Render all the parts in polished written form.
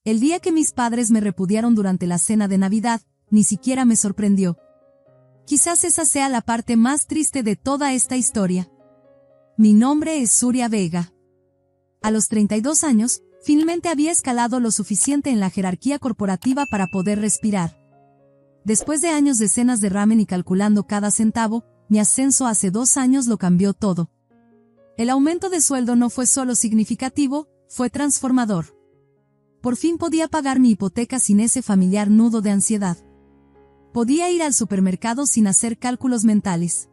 El día que mis padres me repudiaron durante la cena de Navidad, ni siquiera me sorprendió. Quizás esa sea la parte más triste de toda esta historia. Mi nombre es Surya Vega. A los 32 años, finalmente había escalado lo suficiente en la jerarquía corporativa para poder respirar. Después de años de cenas de ramen y calculando cada centavo, mi ascenso hace 2 años lo cambió todo. El aumento de sueldo no fue solo significativo, fue transformador. Por fin podía pagar mi hipoteca sin ese familiar nudo de ansiedad. Podía ir al supermercado sin hacer cálculos mentales.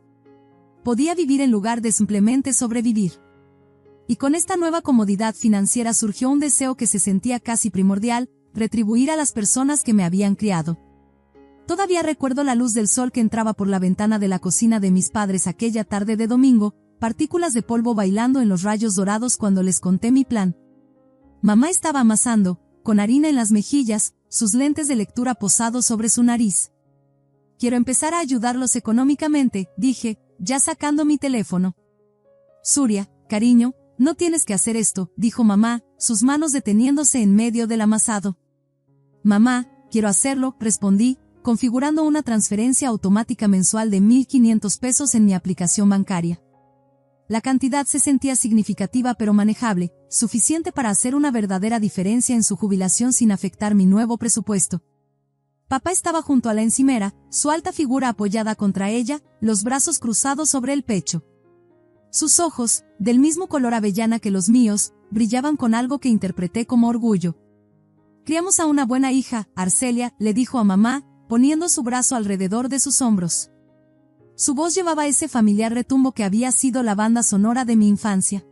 Podía vivir en lugar de simplemente sobrevivir. Y con esta nueva comodidad financiera surgió un deseo que se sentía casi primordial, retribuir a las personas que me habían criado. Todavía recuerdo la luz del sol que entraba por la ventana de la cocina de mis padres aquella tarde de domingo, partículas de polvo bailando en los rayos dorados cuando les conté mi plan. Mamá estaba amasando, con harina en las mejillas, sus lentes de lectura posados sobre su nariz. Quiero empezar a ayudarlos económicamente, dije, ya sacando mi teléfono. Surya, cariño, no tienes que hacer esto, dijo mamá, sus manos deteniéndose en medio del amasado. Mamá, quiero hacerlo, respondí, configurando una transferencia automática mensual de 1,500 pesos en mi aplicación bancaria. La cantidad se sentía significativa pero manejable, suficiente para hacer una verdadera diferencia en su jubilación sin afectar mi nuevo presupuesto. Papá estaba junto a la encimera, su alta figura apoyada contra ella, los brazos cruzados sobre el pecho. Sus ojos, del mismo color avellana que los míos, brillaban con algo que interpreté como orgullo. Criamos a una buena hija, Arcelia, le dijo a mamá, poniendo su brazo alrededor de sus hombros. Su voz llevaba ese familiar retumbo que había sido la banda sonora de mi infancia.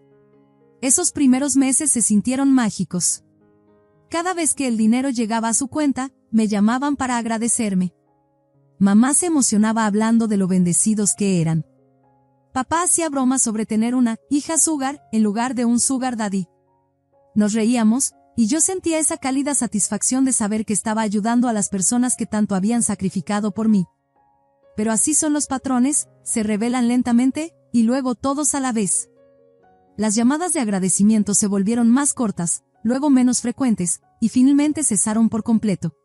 Esos primeros meses se sintieron mágicos. Cada vez que el dinero llegaba a su cuenta, me llamaban para agradecerme. Mamá se emocionaba hablando de lo bendecidos que eran. Papá hacía bromas sobre tener una hija sugar en lugar de un sugar daddy. Nos reíamos, y yo sentía esa cálida satisfacción de saber que estaba ayudando a las personas que tanto habían sacrificado por mí. Pero así son los patrones, se revelan lentamente, y luego todos a la vez. Las llamadas de agradecimiento se volvieron más cortas, luego menos frecuentes, y finalmente cesaron por completo.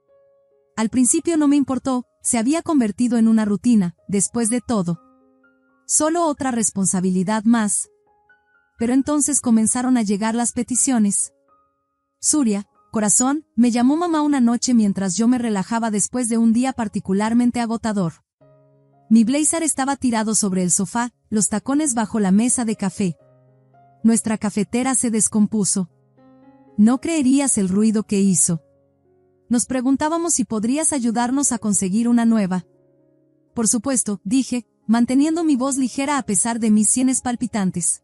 Al principio no me importó, se había convertido en una rutina, después de todo. Solo otra responsabilidad más. Pero entonces comenzaron a llegar las peticiones. Surya, corazón, me llamó mamá una noche mientras yo me relajaba después de un día particularmente agotador. Mi blazer estaba tirado sobre el sofá, los tacones bajo la mesa de café. Nuestra cafetera se descompuso. No creerías el ruido que hizo. Nos preguntábamos si podrías ayudarnos a conseguir una nueva. Por supuesto, dije, manteniendo mi voz ligera a pesar de mis sienes palpitantes.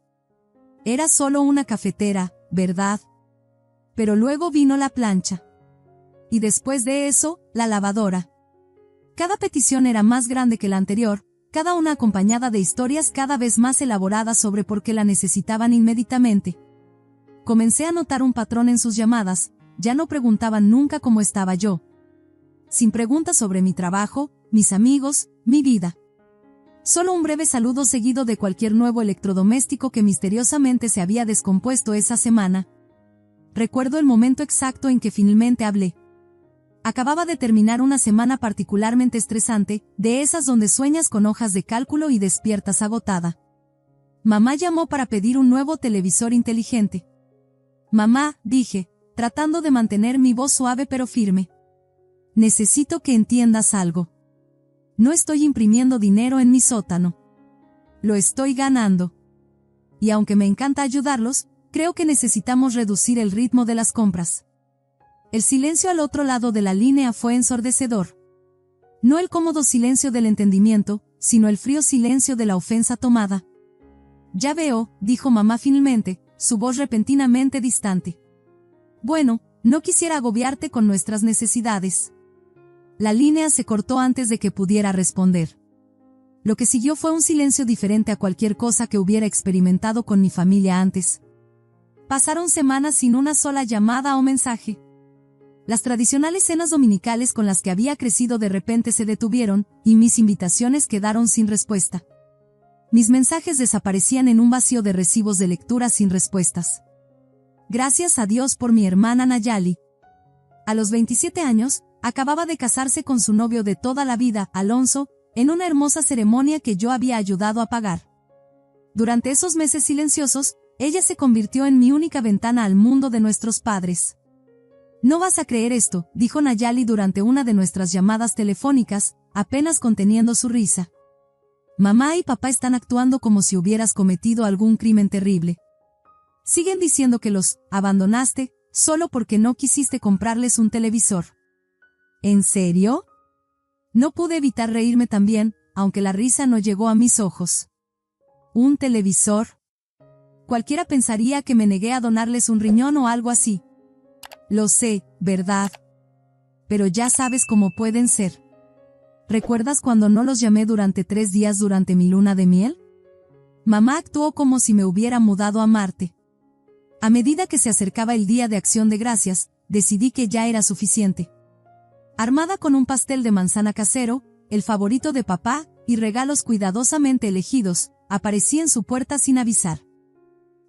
Era solo una cafetera, ¿verdad? Pero luego vino la plancha. Y después de eso, la lavadora. Cada petición era más grande que la anterior, cada una acompañada de historias cada vez más elaboradas sobre por qué la necesitaban inmediatamente. Comencé a notar un patrón en sus llamadas, ya no preguntaban nunca cómo estaba yo. Sin preguntas sobre mi trabajo, mis amigos, mi vida. Solo un breve saludo seguido de cualquier nuevo electrodoméstico que misteriosamente se había descompuesto esa semana. Recuerdo el momento exacto en que finalmente hablé. Acababa de terminar una semana particularmente estresante, de esas donde sueñas con hojas de cálculo y despiertas agotada. Mamá llamó para pedir un nuevo televisor inteligente. Mamá, dije, tratando de mantener mi voz suave pero firme. Necesito que entiendas algo. No estoy imprimiendo dinero en mi sótano. Lo estoy ganando. Y aunque me encanta ayudarlos, creo que necesitamos reducir el ritmo de las compras. El silencio al otro lado de la línea fue ensordecedor. No el cómodo silencio del entendimiento, sino el frío silencio de la ofensa tomada. Ya veo, dijo mamá finalmente, su voz repentinamente distante. Bueno, no quisiera agobiarte con nuestras necesidades. La línea se cortó antes de que pudiera responder. Lo que siguió fue un silencio diferente a cualquier cosa que hubiera experimentado con mi familia antes. Pasaron semanas sin una sola llamada o mensaje. Las tradicionales cenas dominicales con las que había crecido de repente se detuvieron, y mis invitaciones quedaron sin respuesta. Mis mensajes desaparecían en un vacío de recibos de lectura sin respuestas. Gracias a Dios por mi hermana Nayali. A los 27 años, acababa de casarse con su novio de toda la vida, Alonso, en una hermosa ceremonia que yo había ayudado a pagar. Durante esos meses silenciosos, ella se convirtió en mi única ventana al mundo de nuestros padres. No vas a creer esto, dijo Nayeli durante una de nuestras llamadas telefónicas, apenas conteniendo su risa. Mamá y papá están actuando como si hubieras cometido algún crimen terrible. Siguen diciendo que los abandonaste solo porque no quisiste comprarles un televisor. ¿En serio? No pude evitar reírme también, aunque la risa no llegó a mis ojos. ¿Un televisor? Cualquiera pensaría que me negué a donarles un riñón o algo así. Lo sé, ¿verdad? Pero ya sabes cómo pueden ser. ¿Recuerdas cuando no los llamé durante 3 días durante mi luna de miel? Mamá actuó como si me hubiera mudado a Marte. A medida que se acercaba el Día de Acción de Gracias, decidí que ya era suficiente. Armada con un pastel de manzana casero, el favorito de papá, y regalos cuidadosamente elegidos, aparecí en su puerta sin avisar.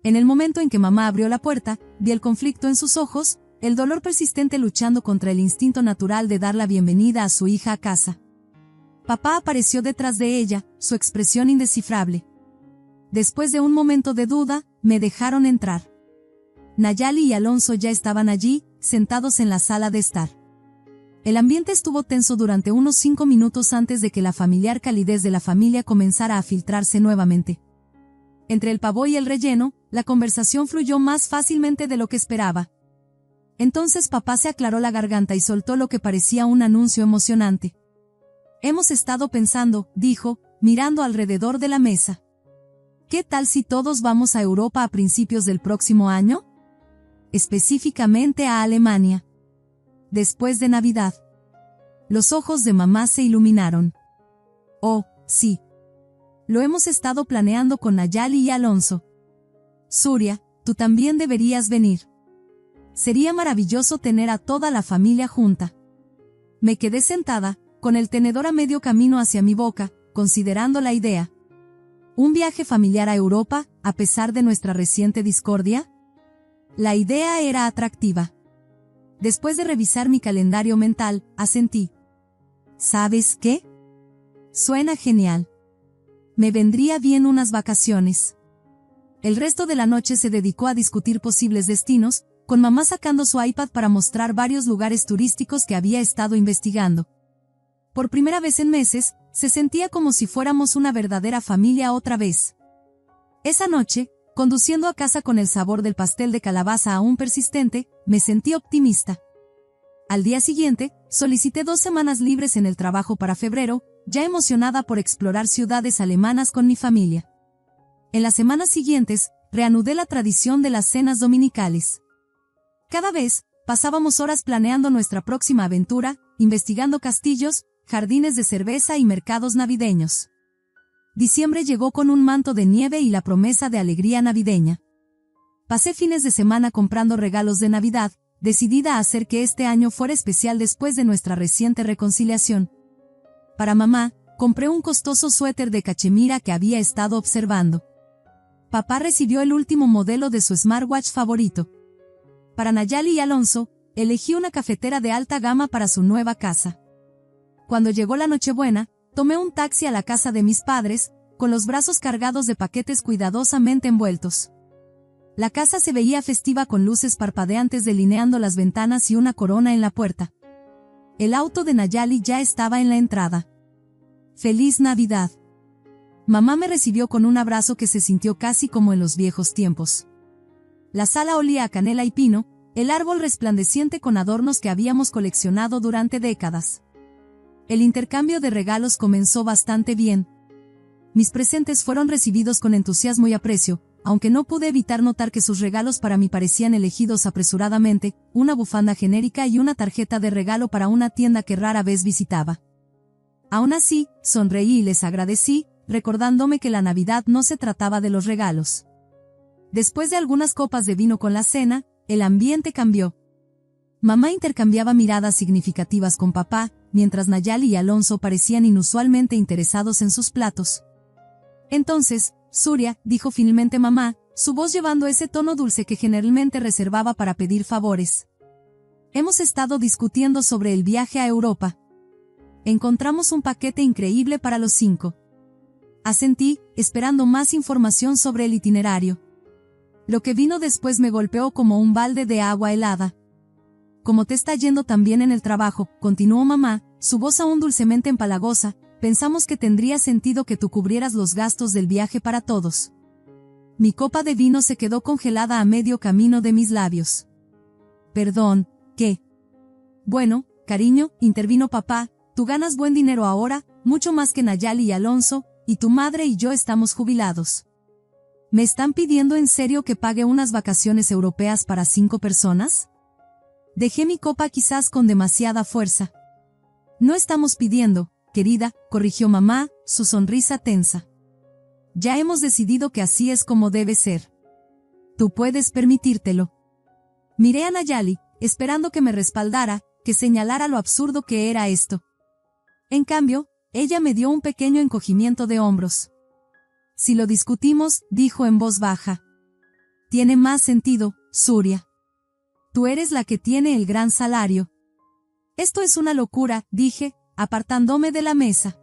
En el momento en que mamá abrió la puerta, vi el conflicto en sus ojos, el dolor persistente luchando contra el instinto natural de dar la bienvenida a su hija a casa. Papá apareció detrás de ella, su expresión indescifrable. Después de un momento de duda, me dejaron entrar. Nayeli y Alonso ya estaban allí, sentados en la sala de estar. El ambiente estuvo tenso durante unos 5 minutos antes de que la familiar calidez de la familia comenzara a filtrarse nuevamente. Entre el pavó y el relleno, la conversación fluyó más fácilmente de lo que esperaba. Entonces papá se aclaró la garganta y soltó lo que parecía un anuncio emocionante. Hemos estado pensando, dijo, mirando alrededor de la mesa. ¿Qué tal si todos vamos a Europa a principios del próximo año? Específicamente a Alemania. Después de Navidad. Los ojos de mamá se iluminaron. Oh, sí. Lo hemos estado planeando con Nayeli y Alonso. Surya, tú también deberías venir. Sería maravilloso tener a toda la familia junta. Me quedé sentada, con el tenedor a medio camino hacia mi boca, considerando la idea. ¿Un viaje familiar a Europa, a pesar de nuestra reciente discordia? La idea era atractiva. Después de revisar mi calendario mental, asentí. ¿Sabes qué? Suena genial. Me vendría bien unas vacaciones. El resto de la noche se dedicó a discutir posibles destinos, con mamá sacando su iPad para mostrar varios lugares turísticos que había estado investigando. Por primera vez en meses, se sentía como si fuéramos una verdadera familia otra vez. Esa noche, conduciendo a casa con el sabor del pastel de calabaza aún persistente, me sentí optimista. Al día siguiente, solicité 2 semanas libres en el trabajo para febrero, ya emocionada por explorar ciudades alemanas con mi familia. En las semanas siguientes, reanudé la tradición de las cenas dominicales. Cada vez, pasábamos horas planeando nuestra próxima aventura, investigando castillos, jardines de cerveza y mercados navideños. Diciembre llegó con un manto de nieve y la promesa de alegría navideña. Pasé fines de semana comprando regalos de Navidad, decidida a hacer que este año fuera especial después de nuestra reciente reconciliación. Para mamá, compré un costoso suéter de cachemira que había estado observando. Papá recibió el último modelo de su smartwatch favorito. Para Nayeli y Alonso, elegí una cafetera de alta gama para su nueva casa. Cuando llegó la Nochebuena, tomé un taxi a la casa de mis padres, con los brazos cargados de paquetes cuidadosamente envueltos. La casa se veía festiva con luces parpadeantes delineando las ventanas y una corona en la puerta. El auto de Nayeli ya estaba en la entrada. ¡Feliz Navidad! Mamá me recibió con un abrazo que se sintió casi como en los viejos tiempos. La sala olía a canela y pino, el árbol resplandeciente con adornos que habíamos coleccionado durante décadas. El intercambio de regalos comenzó bastante bien. Mis presentes fueron recibidos con entusiasmo y aprecio, aunque no pude evitar notar que sus regalos para mí parecían elegidos apresuradamente, una bufanda genérica y una tarjeta de regalo para una tienda que rara vez visitaba. Aún así, sonreí y les agradecí, recordándome que la Navidad no se trataba de los regalos. Después de algunas copas de vino con la cena, el ambiente cambió. Mamá intercambiaba miradas significativas con papá, mientras Nayeli y Alonso parecían inusualmente interesados en sus platos. Entonces, Surya, dijo finalmente mamá, su voz llevando ese tono dulce que generalmente reservaba para pedir favores. Hemos estado discutiendo sobre el viaje a Europa. Encontramos un paquete increíble para los 5. Asentí, esperando más información sobre el itinerario. Lo que vino después me golpeó como un balde de agua helada. Como te está yendo tan bien en el trabajo, continuó mamá, su voz aún dulcemente empalagosa, pensamos que tendría sentido que tú cubrieras los gastos del viaje para todos. Mi copa de vino se quedó congelada a medio camino de mis labios. Perdón, ¿qué? Bueno, cariño, intervino papá, tú ganas buen dinero ahora, mucho más que Nayali y Alonso, y tu madre y yo estamos jubilados. ¿Me están pidiendo en serio que pague unas vacaciones europeas para 5 personas? Dejé mi copa quizás con demasiada fuerza. No estamos pidiendo, querida, corrigió mamá, su sonrisa tensa. Ya hemos decidido que así es como debe ser. Tú puedes permitírtelo. Miré a Nayali, esperando que me respaldara, que señalara lo absurdo que era esto. En cambio, ella me dio un pequeño encogimiento de hombros. Si lo discutimos, dijo en voz baja. Tiene más sentido, Surya. Tú eres la que tiene el gran salario. Esto es una locura, dije, apartándome de la mesa.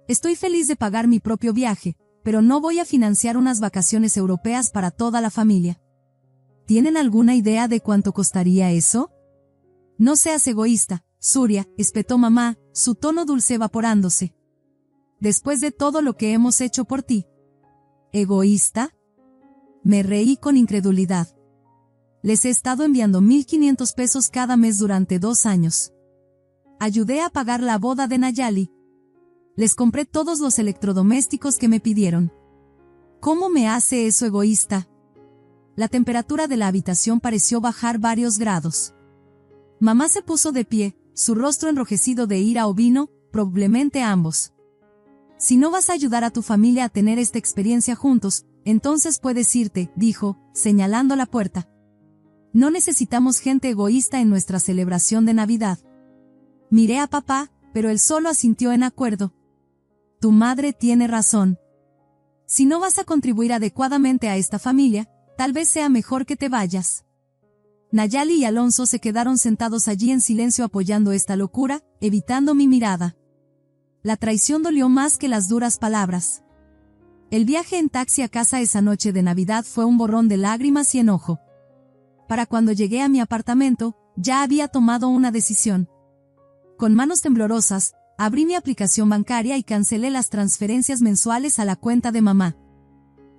Estoy feliz de pagar mi propio viaje, pero no voy a financiar unas vacaciones europeas para toda la familia. ¿Tienen alguna idea de cuánto costaría eso? No seas egoísta, Surya, espetó mamá, su tono dulce evaporándose. Después de todo lo que hemos hecho por ti. ¿Egoísta? Me reí con incredulidad. Les he estado enviando 1,500 pesos cada mes durante 2 años. Ayudé a pagar la boda de Nayali. Les compré todos los electrodomésticos que me pidieron. ¿Cómo me hace eso egoísta? La temperatura de la habitación pareció bajar varios grados. Mamá se puso de pie, su rostro enrojecido de ira o vino, probablemente ambos. Si no vas a ayudar a tu familia a tener esta experiencia juntos, entonces puedes irte, dijo, señalando la puerta. No necesitamos gente egoísta en nuestra celebración de Navidad. Miré a papá, pero él solo asintió en acuerdo. Tu madre tiene razón. Si no vas a contribuir adecuadamente a esta familia, tal vez sea mejor que te vayas. Nayali y Alonso se quedaron sentados allí en silencio apoyando esta locura, evitando mi mirada. La traición dolió más que las duras palabras. El viaje en taxi a casa esa noche de Navidad fue un borrón de lágrimas y enojo. Para cuando llegué a mi apartamento, ya había tomado una decisión. Con manos temblorosas, abrí mi aplicación bancaria y cancelé las transferencias mensuales a la cuenta de mamá.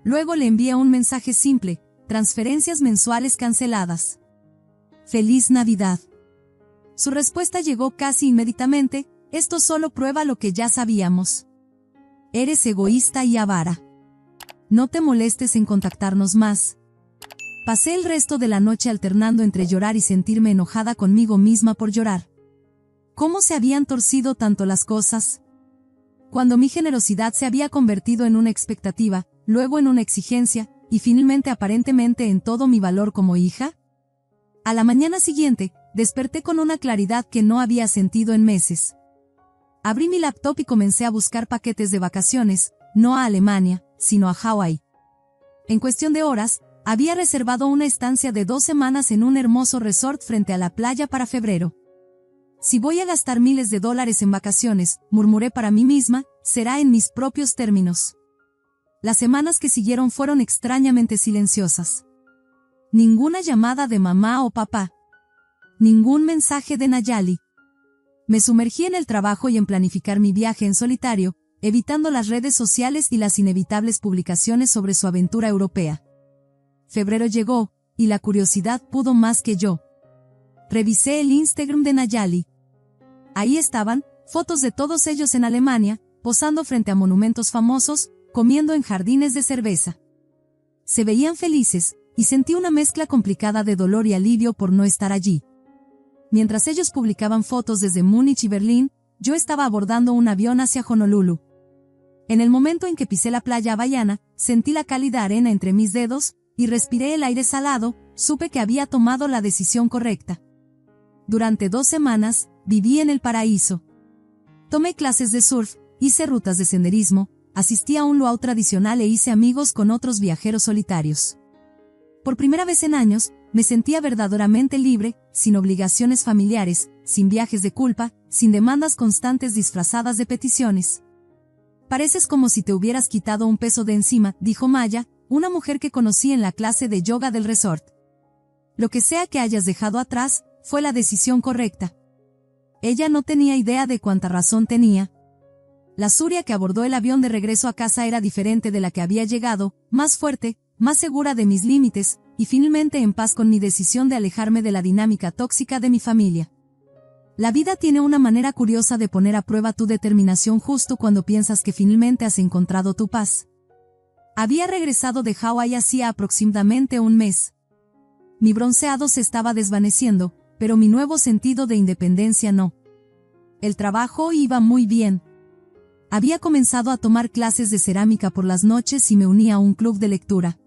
Luego le envié un mensaje simple: transferencias mensuales canceladas. ¡Feliz Navidad! Su respuesta llegó casi inmediatamente: esto solo prueba lo que ya sabíamos. Eres egoísta y avara. No te molestes en contactarnos más. Pasé el resto de la noche alternando entre llorar y sentirme enojada conmigo misma por llorar. ¿Cómo se habían torcido tanto las cosas? Cuando mi generosidad se había convertido en una expectativa, luego en una exigencia, y finalmente aparentemente en todo mi valor como hija. A la mañana siguiente, desperté con una claridad que no había sentido en meses. Abrí mi laptop y comencé a buscar paquetes de vacaciones, no a Alemania, sino a Hawái. En cuestión de horas, había reservado una estancia de 2 semanas en un hermoso resort frente a la playa para febrero. Si voy a gastar miles de dólares en vacaciones, murmuré para mí misma, será en mis propios términos. Las semanas que siguieron fueron extrañamente silenciosas. Ninguna llamada de mamá o papá. Ningún mensaje de Nayali. Me sumergí en el trabajo y en planificar mi viaje en solitario, evitando las redes sociales y las inevitables publicaciones sobre su aventura europea. Febrero llegó, y la curiosidad pudo más que yo. Revisé el Instagram de Nayali. Ahí estaban, fotos de todos ellos en Alemania, posando frente a monumentos famosos, comiendo en jardines de cerveza. Se veían felices, y sentí una mezcla complicada de dolor y alivio por no estar allí. Mientras ellos publicaban fotos desde Múnich y Berlín, yo estaba abordando un avión hacia Honolulu. En el momento en que pisé la playa hawaiana, sentí la cálida arena entre mis dedos, y respiré el aire salado, supe que había tomado la decisión correcta. Durante 2 semanas, viví en el paraíso. Tomé clases de surf, hice rutas de senderismo, asistí a un luau tradicional e hice amigos con otros viajeros solitarios. Por primera vez en años, Me sentía verdaderamente libre, sin obligaciones familiares, sin viajes de culpa, sin demandas constantes disfrazadas de peticiones. Pareces como si te hubieras quitado un peso de encima, dijo Maya, una mujer que conocí en la clase de yoga del resort. Lo que sea que hayas dejado atrás, fue la decisión correcta. Ella no tenía idea de cuánta razón tenía. La Surya que abordó el avión de regreso a casa era diferente de la que había llegado, más fuerte, más segura de mis límites, y finalmente en paz con mi decisión de alejarme de la dinámica tóxica de mi familia. La vida tiene una manera curiosa de poner a prueba tu determinación justo cuando piensas que finalmente has encontrado tu paz. Había regresado de Hawái hacía aproximadamente un mes. Mi bronceado se estaba desvaneciendo, pero mi nuevo sentido de independencia no. El trabajo iba muy bien. Había comenzado a tomar clases de cerámica por las noches y me unía a un club de lectura.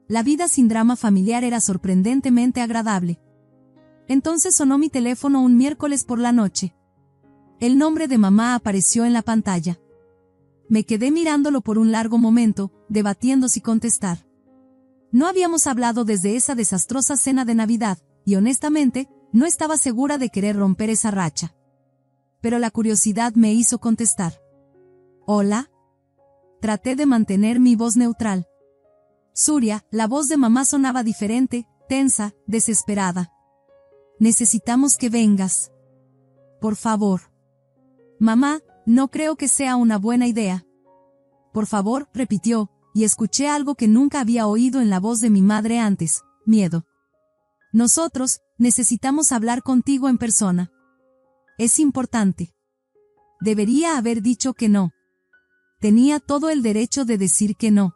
La vida sin drama familiar era sorprendentemente agradable. Entonces sonó mi teléfono un miércoles por la noche. El nombre de mamá apareció en la pantalla. Me quedé mirándolo por un largo momento, debatiendo si contestar. No habíamos hablado desde esa desastrosa cena de Navidad, y honestamente, no estaba segura de querer romper esa racha. Pero la curiosidad me hizo contestar. ¿Hola? Traté de mantener mi voz neutral. Surya, la voz de mamá sonaba diferente, tensa, desesperada. Necesitamos que vengas. Por favor. Mamá, no creo que sea una buena idea. Por favor, repitió, y escuché algo que nunca había oído en la voz de mi madre antes, miedo. Nosotros, necesitamos hablar contigo en persona. Es importante. Debería haber dicho que no. Tenía todo el derecho de decir que no.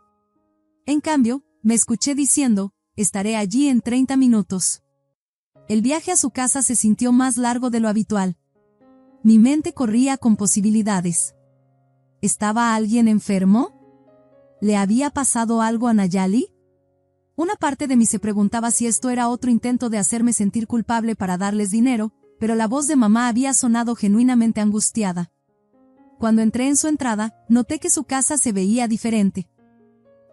En cambio, me escuché diciendo, estaré allí en 30 minutos. El viaje a su casa se sintió más largo de lo habitual. Mi mente corría con posibilidades. ¿Estaba alguien enfermo? ¿Le había pasado algo a Nayali? Una parte de mí se preguntaba si esto era otro intento de hacerme sentir culpable para darles dinero, pero la voz de mamá había sonado genuinamente angustiada. Cuando entré en su entrada, noté que su casa se veía diferente.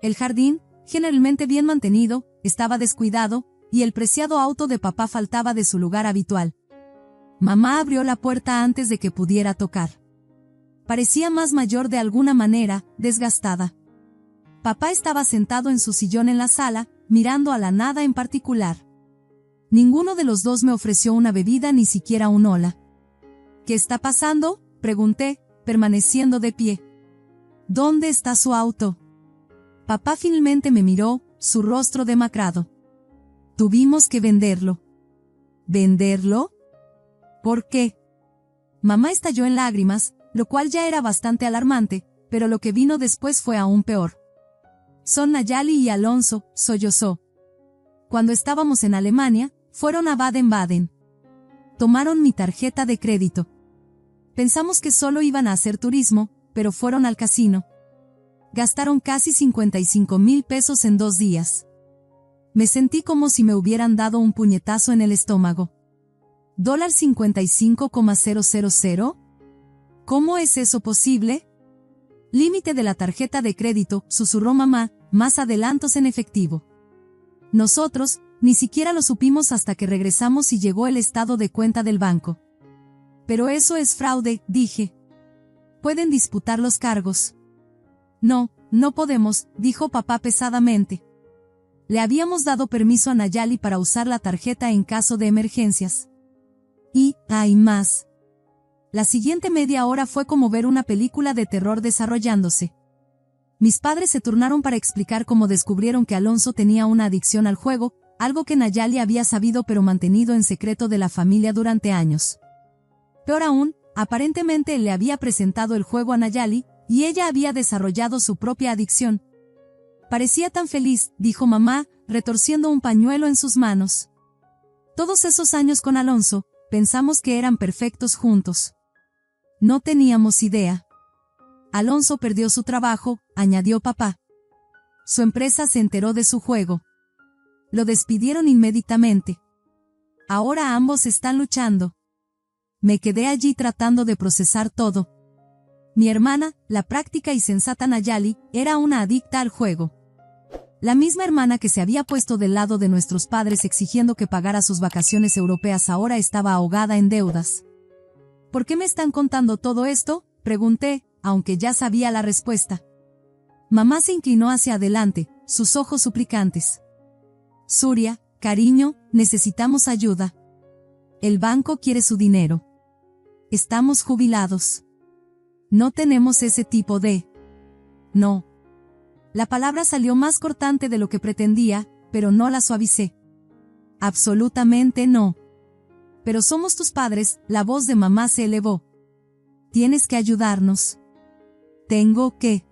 El jardín, generalmente bien mantenido, estaba descuidado, y el preciado auto de papá faltaba de su lugar habitual. Mamá abrió la puerta antes de que pudiera tocar. Parecía más mayor de alguna manera, desgastada. Papá estaba sentado en su sillón en la sala, mirando a la nada en particular. Ninguno de los dos me ofreció una bebida ni siquiera un hola. ¿Qué está pasando?, pregunté, permaneciendo de pie. ¿Dónde está su auto? Papá finalmente me miró, su rostro demacrado. Tuvimos que venderlo. ¿Venderlo? ¿Por qué? Mamá estalló en lágrimas, lo cual ya era bastante alarmante, pero lo que vino después fue aún peor. Son Nayali y Alonso, sollozó. Cuando estábamos en Alemania, fueron a Baden-Baden. Tomaron mi tarjeta de crédito. Pensamos que solo iban a hacer turismo, pero fueron al casino. Gastaron casi 55,000 pesos en 2 días. Me sentí como si me hubieran dado un puñetazo en el estómago. $55,000? ¿Cómo es eso posible? Límite de la tarjeta de crédito, susurró mamá, más adelantos en efectivo. Nosotros, ni siquiera lo supimos hasta que regresamos y llegó el estado de cuenta del banco. Pero eso es fraude, dije. Pueden disputar los cargos. No, no podemos, dijo papá pesadamente. Le habíamos dado permiso a Nayali para usar la tarjeta en caso de emergencias. Y, hay más. La siguiente media hora fue como ver una película de terror desarrollándose. Mis padres se turnaron para explicar cómo descubrieron que Alonso tenía una adicción al juego, algo que Nayali había sabido pero mantenido en secreto de la familia durante años. Peor aún, aparentemente él le había presentado el juego a Nayali, y ella había desarrollado su propia adicción. Parecía tan feliz, dijo mamá, retorciendo un pañuelo en sus manos. Todos esos años con Alonso, pensamos que eran perfectos juntos. No teníamos idea. Alonso perdió su trabajo, añadió papá. Su empresa se enteró de su juego. Lo despidieron inmediatamente. Ahora ambos están luchando. Me quedé allí tratando de procesar todo. Mi hermana, la práctica y sensata Nayali, era una adicta al juego. La misma hermana que se había puesto del lado de nuestros padres exigiendo que pagara sus vacaciones europeas ahora estaba ahogada en deudas. ¿Por qué me están contando todo esto?, pregunté, aunque ya sabía la respuesta. Mamá se inclinó hacia adelante, sus ojos suplicantes. Surya, cariño, necesitamos ayuda. El banco quiere su dinero. Estamos jubilados. No tenemos ese tipo de... No. La palabra salió más cortante de lo que pretendía, pero no la suavicé. Absolutamente no. Pero somos tus padres, la voz de mamá se elevó. Tienes que ayudarnos. ¿Tengo que?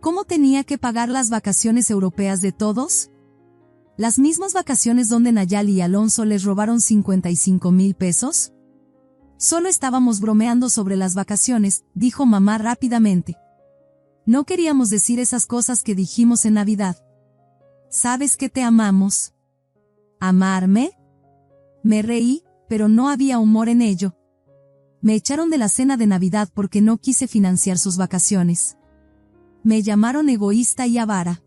¿Cómo tenía que pagar las vacaciones europeas de todos? ¿Las mismas vacaciones donde Nayali y Alonso les robaron 55,000 pesos? Solo estábamos bromeando sobre las vacaciones, dijo mamá rápidamente. No queríamos decir esas cosas que dijimos en Navidad. ¿Sabes que te amamos? ¿Amarme? Me reí, pero no había humor en ello. Me echaron de la cena de Navidad porque no quise financiar sus vacaciones. Me llamaron egoísta y avara.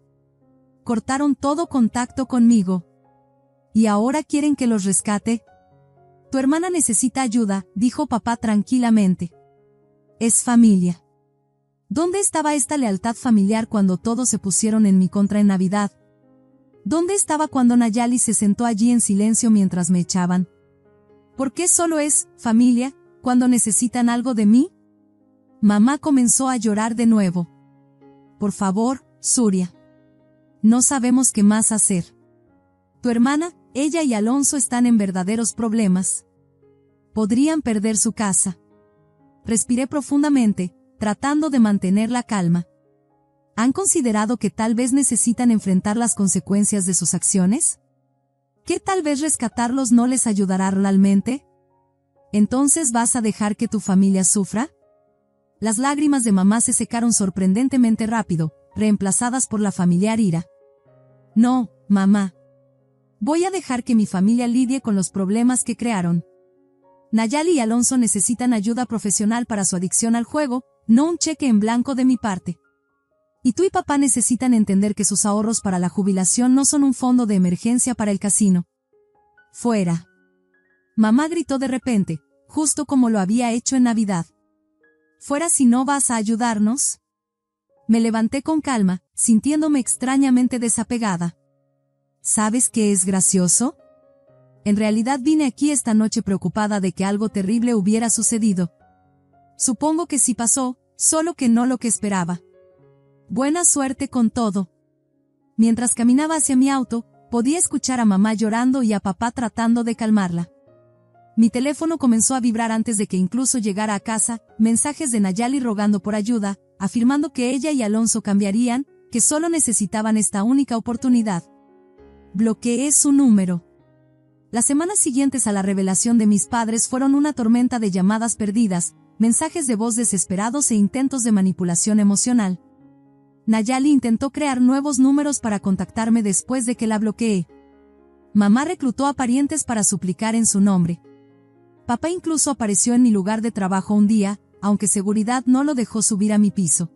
Cortaron todo contacto conmigo. ¿Y ahora quieren que los rescate? Tu hermana necesita ayuda, dijo papá tranquilamente. Es familia. ¿Dónde estaba esta lealtad familiar cuando todos se pusieron en mi contra en Navidad? ¿Dónde estaba cuando Nayali se sentó allí en silencio mientras me echaban? ¿Por qué solo es familia cuando necesitan algo de mí? Mamá comenzó a llorar de nuevo. Por favor, Surya. No sabemos qué más hacer. Tu hermana, ella y Alonso están en verdaderos problemas. Podrían perder su casa. Respiré profundamente, tratando de mantener la calma. ¿Han considerado que tal vez necesitan enfrentar las consecuencias de sus acciones? ¿Que tal vez rescatarlos no les ayudará realmente? ¿Entonces vas a dejar que tu familia sufra? Las lágrimas de mamá se secaron sorprendentemente rápido, reemplazadas por la familiar ira. No, mamá. Voy a dejar que mi familia lidie con los problemas que crearon. Nayali y Alonso necesitan ayuda profesional para su adicción al juego, no un cheque en blanco de mi parte. Y tú y papá necesitan entender que sus ahorros para la jubilación no son un fondo de emergencia para el casino. Fuera. Mamá gritó de repente, justo como lo había hecho en Navidad. ¿Fuera si no vas a ayudarnos? Me levanté con calma, sintiéndome extrañamente desapegada. ¿Sabes qué es gracioso? En realidad vine aquí esta noche preocupada de que algo terrible hubiera sucedido. Supongo que sí pasó, solo que no lo que esperaba. Buena suerte con todo. Mientras caminaba hacia mi auto, podía escuchar a mamá llorando y a papá tratando de calmarla. Mi teléfono comenzó a vibrar antes de que incluso llegara a casa, mensajes de Nayali rogando por ayuda, afirmando que ella y Alonso cambiarían, que solo necesitaban esta única oportunidad. Bloqueé su número. Las semanas siguientes a la revelación de mis padres fueron una tormenta de llamadas perdidas, mensajes de voz desesperados e intentos de manipulación emocional. Nayali intentó crear nuevos números para contactarme después de que la bloqueé. Mamá reclutó a parientes para suplicar en su nombre. Papá incluso apareció en mi lugar de trabajo un día, aunque seguridad no lo dejó subir a mi piso.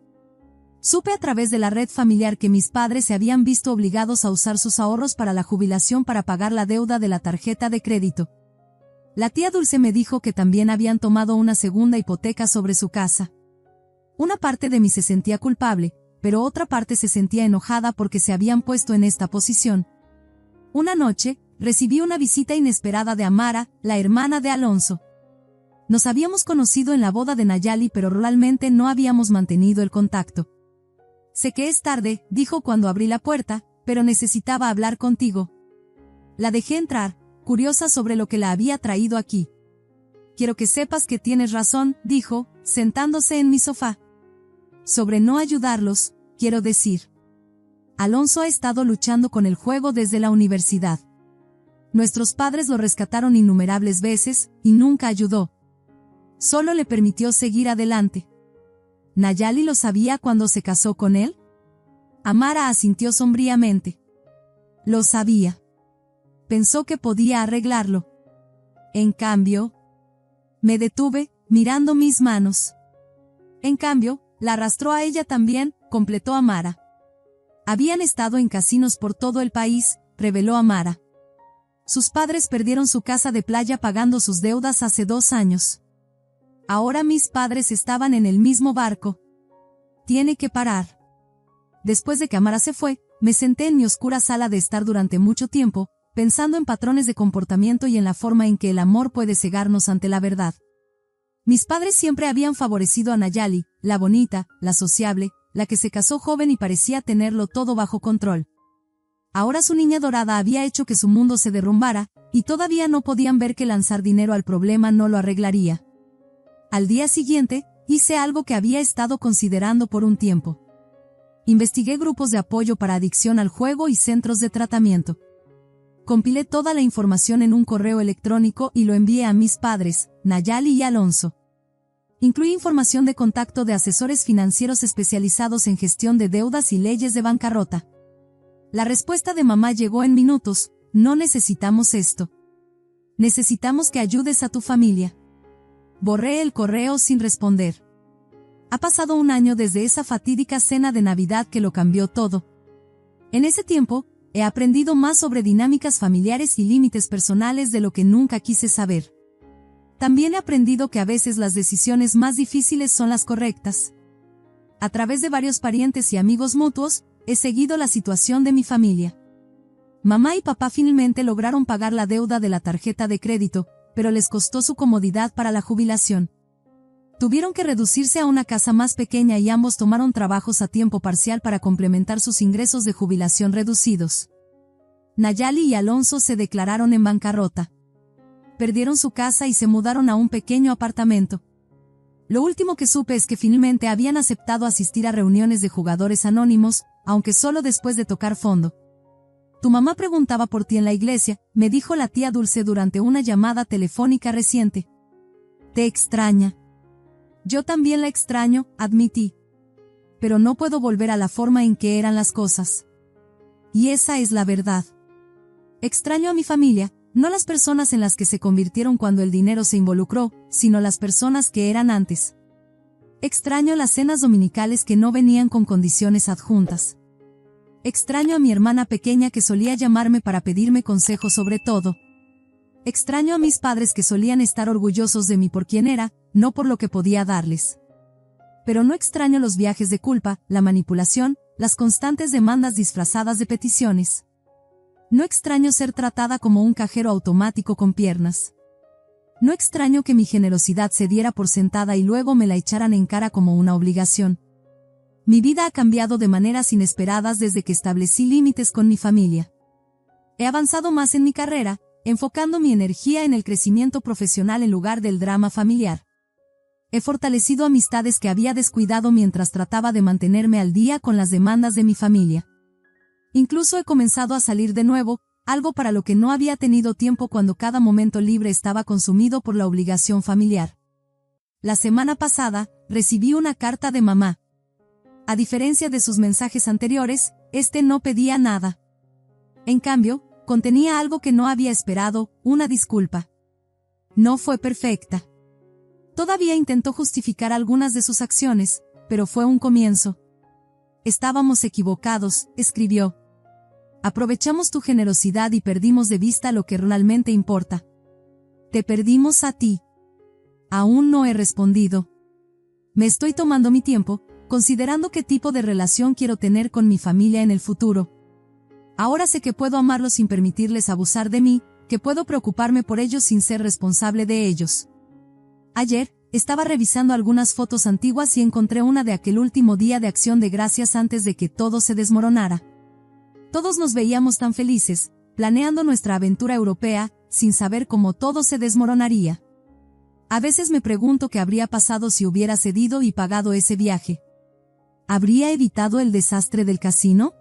Supe a través de la red familiar que mis padres se habían visto obligados a usar sus ahorros para la jubilación para pagar la deuda de la tarjeta de crédito. La tía Dulce me dijo que también habían tomado una segunda hipoteca sobre su casa. Una parte de mí se sentía culpable, pero otra parte se sentía enojada porque se habían puesto en esta posición. Una noche, recibí una visita inesperada de Amara, la hermana de Alonso. Nos habíamos conocido en la boda de Nayali, pero realmente no habíamos mantenido el contacto. Sé que es tarde, dijo cuando abrí la puerta, pero necesitaba hablar contigo. La dejé entrar, curiosa sobre lo que la había traído aquí. Quiero que sepas que tienes razón, dijo, sentándose en mi sofá. Sobre no ayudarlos, quiero decir. Alonso ha estado luchando con el juego desde la universidad. Nuestros padres lo rescataron innumerables veces, y nunca ayudó. Solo le permitió seguir adelante. ¿Nayali lo sabía cuando se casó con él? Amara asintió sombríamente. Lo sabía. Pensó que podía arreglarlo. En cambio, me detuve, mirando mis manos. En cambio, la arrastró a ella también, completó Amara. Habían estado en casinos por todo el país, reveló Amara. Sus padres perdieron su casa de playa pagando sus deudas hace 2 años. Ahora mis padres estaban en el mismo barco. Tiene que parar. Después de que Amara se fue, me senté en mi oscura sala de estar durante mucho tiempo, pensando en patrones de comportamiento y en la forma en que el amor puede cegarnos ante la verdad. Mis padres siempre habían favorecido a Nayali, la bonita, la sociable, la que se casó joven y parecía tenerlo todo bajo control. Ahora su niña dorada había hecho que su mundo se derrumbara, y todavía no podían ver que lanzar dinero al problema no lo arreglaría. Al día siguiente, hice algo que había estado considerando por un tiempo. Investigué grupos de apoyo para adicción al juego y centros de tratamiento. Compilé toda la información en un correo electrónico y lo envié a mis padres, Nayali y Alonso. Incluí información de contacto de asesores financieros especializados en gestión de deudas y leyes de bancarrota. La respuesta de mamá llegó en minutos: no necesitamos esto. Necesitamos que ayudes a tu familia. Borré el correo sin responder. Ha pasado 1 año desde esa fatídica cena de Navidad que lo cambió todo. En ese tiempo, he aprendido más sobre dinámicas familiares y límites personales de lo que nunca quise saber. También he aprendido que a veces las decisiones más difíciles son las correctas. A través de varios parientes y amigos mutuos, he seguido la situación de mi familia. Mamá y papá finalmente lograron pagar la deuda de la tarjeta de crédito, pero les costó su comodidad para la jubilación. Tuvieron que reducirse a una casa más pequeña y ambos tomaron trabajos a tiempo parcial para complementar sus ingresos de jubilación reducidos. Nayali y Alonso se declararon en bancarrota. Perdieron su casa y se mudaron a un pequeño apartamento. Lo último que supe es que finalmente habían aceptado asistir a reuniones de jugadores anónimos, aunque solo después de tocar fondo. Tu mamá preguntaba por ti en la iglesia, me dijo la tía Dulce durante una llamada telefónica reciente. Te extraña. Yo también la extraño, admití. Pero no puedo volver a la forma en que eran las cosas. Y esa es la verdad. Extraño a mi familia, no las personas en las que se convirtieron cuando el dinero se involucró, sino las personas que eran antes. Extraño las cenas dominicales que no venían con condiciones adjuntas. Extraño a mi hermana pequeña que solía llamarme para pedirme consejos sobre todo. Extraño a mis padres que solían estar orgullosos de mí por quien era, no por lo que podía darles. Pero no extraño los viajes de culpa, la manipulación, las constantes demandas disfrazadas de peticiones. No extraño ser tratada como un cajero automático con piernas. No extraño que mi generosidad se diera por sentada y luego me la echaran en cara como una obligación. Mi vida ha cambiado de maneras inesperadas desde que establecí límites con mi familia. He avanzado más en mi carrera, enfocando mi energía en el crecimiento profesional en lugar del drama familiar. He fortalecido amistades que había descuidado mientras trataba de mantenerme al día con las demandas de mi familia. Incluso he comenzado a salir de nuevo, algo para lo que no había tenido tiempo cuando cada momento libre estaba consumido por la obligación familiar. La semana pasada, recibí una carta de mamá. A diferencia de sus mensajes anteriores, este no pedía nada. En cambio, contenía algo que no había esperado, una disculpa. No fue perfecta. Todavía intentó justificar algunas de sus acciones, pero fue un comienzo. Estábamos equivocados, escribió. Aprovechamos tu generosidad y perdimos de vista lo que realmente importa. Te perdimos a ti. Aún no he respondido. Me estoy tomando mi tiempo, considerando qué tipo de relación quiero tener con mi familia en el futuro. Ahora sé que puedo amarlos sin permitirles abusar de mí, que puedo preocuparme por ellos sin ser responsable de ellos. Ayer, estaba revisando algunas fotos antiguas y encontré una de aquel último día de Acción de Gracias antes de que todo se desmoronara. Todos nos veíamos tan felices, planeando nuestra aventura europea, sin saber cómo todo se desmoronaría. A veces me pregunto qué habría pasado si hubiera cedido y pagado ese viaje. ¿Habría evitado el desastre del casino?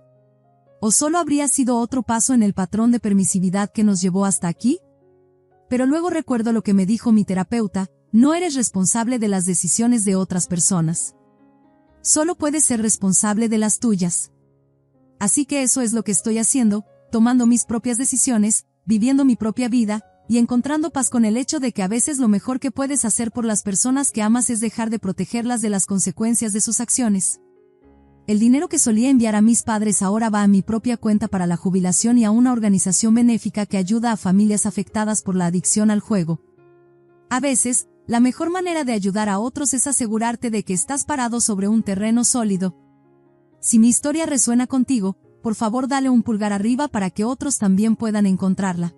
¿O solo habría sido otro paso en el patrón de permisividad que nos llevó hasta aquí? Pero luego recuerdo lo que me dijo mi terapeuta: no eres responsable de las decisiones de otras personas. Solo puedes ser responsable de las tuyas. Así que eso es lo que estoy haciendo, tomando mis propias decisiones, viviendo mi propia vida, y encontrando paz con el hecho de que a veces lo mejor que puedes hacer por las personas que amas es dejar de protegerlas de las consecuencias de sus acciones. El dinero que solía enviar a mis padres ahora va a mi propia cuenta para la jubilación y a una organización benéfica que ayuda a familias afectadas por la adicción al juego. A veces, la mejor manera de ayudar a otros es asegurarte de que estás parado sobre un terreno sólido. Si mi historia resuena contigo, por favor dale un pulgar arriba para que otros también puedan encontrarla.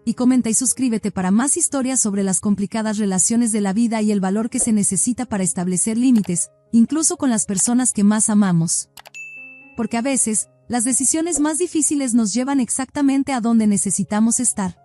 Y comenta y suscríbete para más historias sobre las complicadas relaciones de la vida y el valor que se necesita para establecer límites, incluso con las personas que más amamos. Porque a veces, las decisiones más difíciles nos llevan exactamente a donde necesitamos estar.